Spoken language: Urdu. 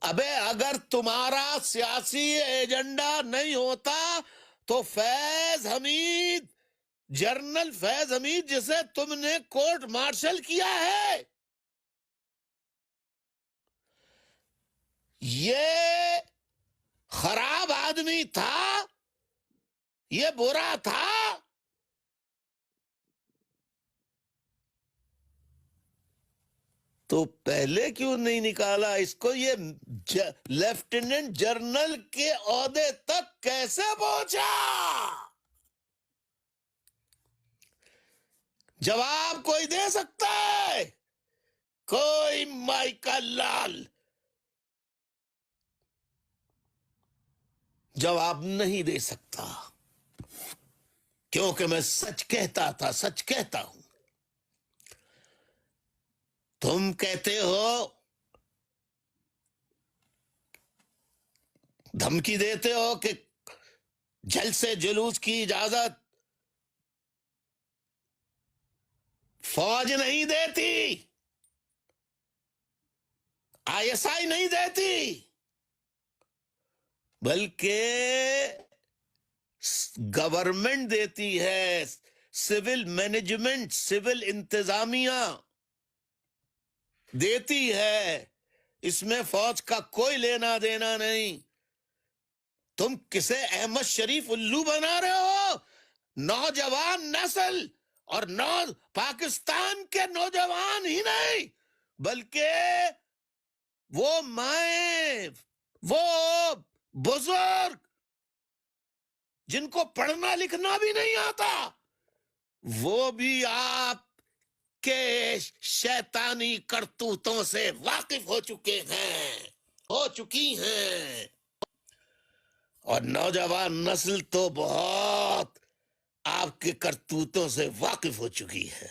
ابے اگر تمہارا سیاسی ایجنڈا نہیں ہوتا تو فیض حمید، جنرل فیض حمید جسے تم نے کورٹ مارشل کیا ہے، یہ خراب آدمی تھا، یہ برا تھا، تو پہلے کیوں نہیں نکالا اس کو؟ یہ لیفٹیننٹ جنرل کے عہدے تک کیسے پہنچا؟ جواب کوئی دے سکتا ہے؟ کوئی مائیکل لال جواب نہیں دے سکتا، کیونکہ میں سچ کہتا تھا، سچ کہتا ہوں۔ تم کہتے ہو، دھمکی دیتے ہو کہ جلسے جلوس کی اجازت فوج نہیں دیتی، ISI نہیں دیتی، بلکہ گورنمنٹ دیتی ہے، سول مینجمنٹ، سول انتظامیہ دیتی ہے، اس میں فوج کا کوئی لینا دینا نہیں۔ تم کسے احمد شریف الو بنا رہے ہو؟ نوجوان نسل اور پاکستان کے نوجوان ہی نہیں بلکہ وہ مائیں، وہ بزرگ جن کو پڑھنا لکھنا بھی نہیں آتا، وہ بھی آپ کے شیطانی کرتوتوں سے واقف ہو چکے ہیں، ہو چکی ہیں، اور نوجوان نسل تو بہت آپ کے کرتوتوں سے واقف ہو چکی ہے۔